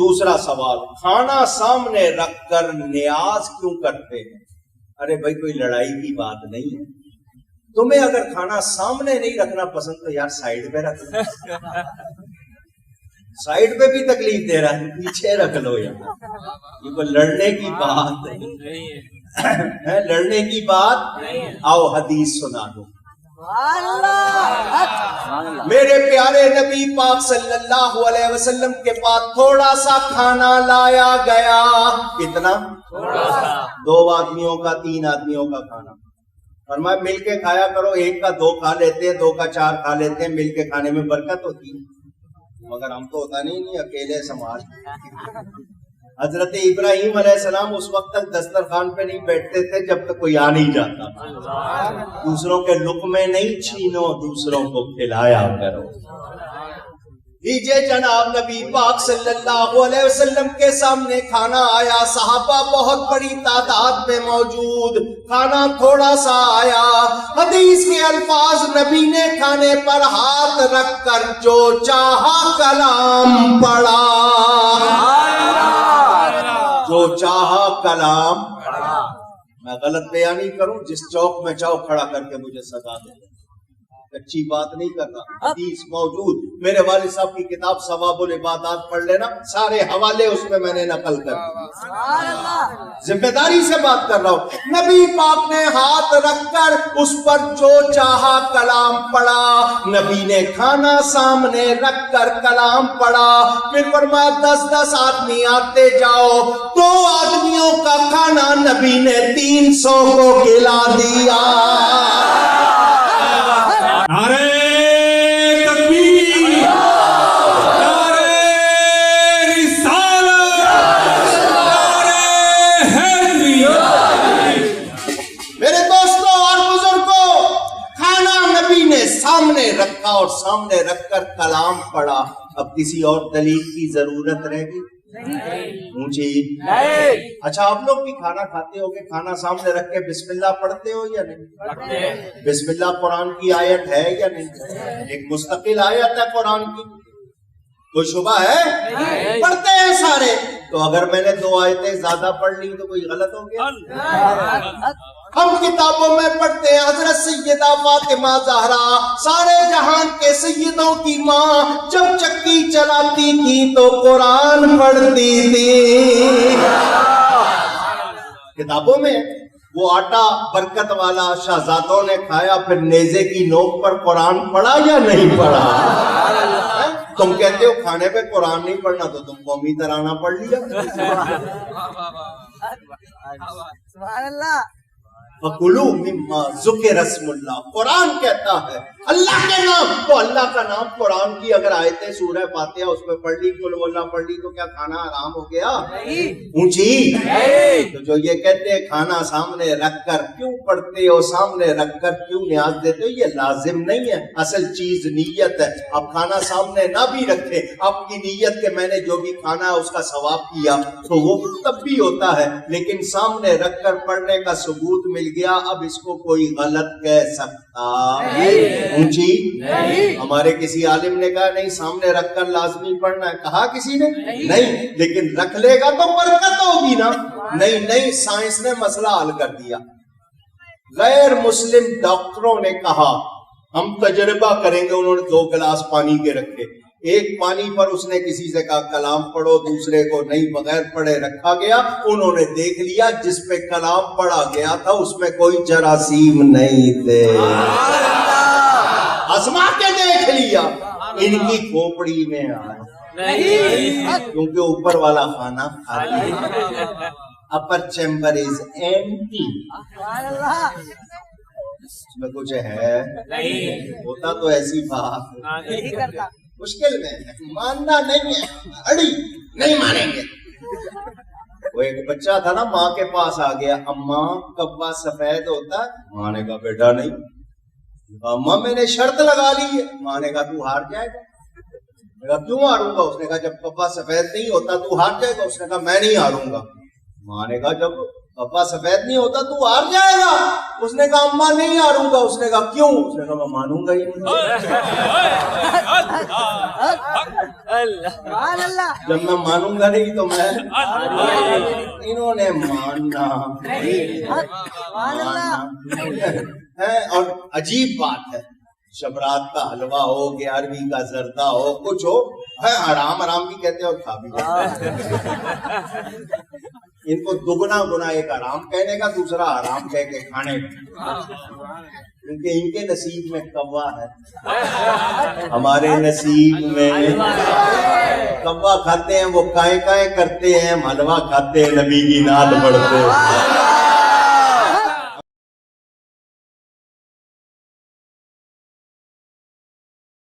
دوسرا سوال، کھانا سامنے رکھ کر نیاز کیوں کرتے ہیں؟ ارے بھائی کوئی لڑائی کی بات نہیں ہے، تمہیں اگر کھانا سامنے نہیں رکھنا پسند تو یار سائڈ پہ رکھ لو، سائڈ پہ بھی تکلیف دے رہا ہے پیچھے رکھ لو یار، یہ کوئی لڑنے کی بات ہے، لڑنے کی بات۔ آؤ حدیث سنا دو، میرے پیارے نبی پاک صلی اللہ علیہ وسلم کے پاس تھوڑا سا کھانا لایا گیا، کتنا؟ دو آدمیوں کا، تین آدمیوں کا کھانا، فرمایا مل کے کھایا کرو، ایک کا دو کھا لیتے ہیں، دو کا چار کھا لیتے ہیں، مل کے کھانے میں برکت ہوتی ہے، مگر ہم تو ہوتا نہیں اکیلے سماج۔ حضرت ابراہیم علیہ السلام اس وقت تک دسترخوان پہ نہیں بیٹھتے تھے جب تک کوئی آ نہیں جاتا، دوسروں کے لقمے نہیں چھینو، دوسروں کو کھلایا کرو۔ لیجئے جناب نبی پاک صلی اللہ علیہ وسلم کے سامنے کھانا آیا، صحابہ بہت بڑی تعداد میں موجود، کھانا تھوڑا سا آیا، حدیث کے الفاظ، نبی نے کھانے پر ہاتھ رکھ کر جو چاہا کلام پڑھا، جو چاہا کلام۔ میں غلط بیانی کروں، جس چوک میں چاہو کھڑا کر کے مجھے سزا دے، اچھی بات نہیں کرتا، حدیث موجود، میرے والد صاحب کی کتاب ثواب العبادات پڑھ لینا، سارے حوالے اس میں میں نے نقل کر دیے، ذمہ داری سے بات کر رہا ہوں۔ نبی پاک نے ہاتھ رکھ کر اس پر جو چاہا کلام پڑھا، نبی نے کھانا سامنے رکھ کر کلام پڑھا، پھر فرمایا 10 آدمی آتے جاؤ، 2 آدمیوں کا کھانا نبی نے 300 کو کھلا دیا۔ نعرہ تکبیر، نعرہ رسالت، نعرہ حیدری۔ میرے دوستوں اور بزرگوں، کھانا نبی نے سامنے رکھا اور سامنے رکھ کر کلام پڑھا، اب کسی اور دلیل کی ضرورت رہ گئی؟ اونچی۔ اچھا آپ لوگ بھی کھانا کھاتے ہو کہ کھانا سامنے رکھ کے بسم اللہ پڑھتے ہو یا نہیں؟ بسم اللہ قرآن کی آیت ہے یا نہیں؟ ایک مستقل آیت ہے قرآن کی، کوئی شبہ ہے؟ پڑھتے ہیں سارے، تو اگر میں نے 2 آیتیں زیادہ پڑھ لی تو کوئی غلط ہو گیا؟ ہم کتابوں میں پڑھتے ہیں حضرت سیدہ فاطمہ زہرا، سارے جہان کے سیدوں کی ماں، جب چکی چلاتی تھی تو قرآن پڑھتی تھی۔ کتابوں میں وہ آٹا برکت والا شہزادوں نے کھایا، پھر نیزے کی نوک پر قرآن پڑھا یا نہیں پڑھا؟ تم کہتے ہو کھانے پہ قرآن نہیں پڑھنا، تو تم قومی ترانہ پڑھ لیا۔ سبحان اللہ۔ فَكُلُوا مِمَّا ذُكِرَ اسْمُ اللَّهِ، قرآن کہتا ہے اللہ کے نام، تو اللہ کا نام قرآن کی اگر آیتیں سورہ فاتحہ اس پہ پڑھ لی، قل واللہ پڑھ لی، تو کیا کھانا حرام ہو گیا؟ اونچی۔ تو جو یہ کہتے ہیں کھانا سامنے رکھ کر کیوں پڑھتے ہو، سامنے رکھ کر کیوں نیاز دیتے ہو، یہ لازم نہیں ہے، اصل چیز نیت ہے۔ اب کھانا سامنے نہ بھی رکھے، آپ کی نیت کہ میں نے جو بھی کھانا ہے اس کا ثواب کیا، تو وہ تب بھی ہوتا ہے، لیکن سامنے رکھ کر پڑھنے کا ثبوت مل گیا، اب اس کو کوئی غلط کہہ سکتا اونچی؟ ہمارے کسی عالم نے کہا نہیں سامنے رکھ کر لازمی پڑھنا ہے، کہا کسی نے نہیں، لیکن رکھ لے گا تو برکت ہوگی نا۔ نہیں، سائنس نے مسئلہ حل کر دیا۔ غیر مسلم ڈاکٹروں نے کہا ہم تجربہ کریں گے، انہوں نے 2 گلاس پانی کے رکھے، ایک پانی پر اس نے کسی سے کہا کلام پڑھو، دوسرے کو نہیں، بغیر پڑھے رکھا گیا، انہوں نے دیکھ لیا جس پہ کلام پڑھا گیا تھا اس میں کوئی جراثیم نہیں تھے، آزما کے دیکھ لیا، ان کی کھوپڑی میں آیا، کیونکہ اوپر والا کھانا خالی ہے، اپر چیمبر از ایمٹی، اس میں کچھ ہے نہیں، ہوتا تو ایسی بات مشکل میں ماننا نہیں ہے، اڑی نہیں مانیں گے۔ وہ ایک بچہ تھا نا، ماں کے پاس آ گیا، اماں کبا سفید ہوتا ہے؟ ماں نے کہا بیٹا نہیں۔ اماں میں نے شرط لگا لی ہے۔ ماں نے کہا تو ہار جائے گا۔ میں کہا کیوں ہاروں گا؟ اس نے کہا جب کبا سفید نہیں ہوتا تو ہار جائے گا۔ اس نے کہا میں نہیں ہاروں گا۔ ماں نے کہا جب پپا سفید نہیں ہوتا تو ہار جائے گا. اس نے کہا اماں نہیں ہاروں گا. اس نے کہا کیوں؟ اس نے کہا میں مانوں گا ہی نہیں. سبحان اللہ. جب میں مانوں گا نہیں تو میں انہوں نے ماننا سبحان اللہ. ہے. اور عجیب بات ہے، شبرات کا حلوہ ہو، گیارہویں کا زردہ ہو، کچھ ہو، ہے حرام حرام بھی کہتے ہیں اور کھا بھی جاتے ہیں. ان کو دگنا گنا، ایک حرام کہنے کا، دوسرا حرام کہہ کے کھانے کا. کیونکہ ان کے نصیب میں کوا ہے، ہمارے نصیب میں کوا کھاتے ہیں وہ کائیں کائیں کرتے ہیں، ہم حلوہ کھاتے ہیں نبی کی نعت پڑھتے ہیں.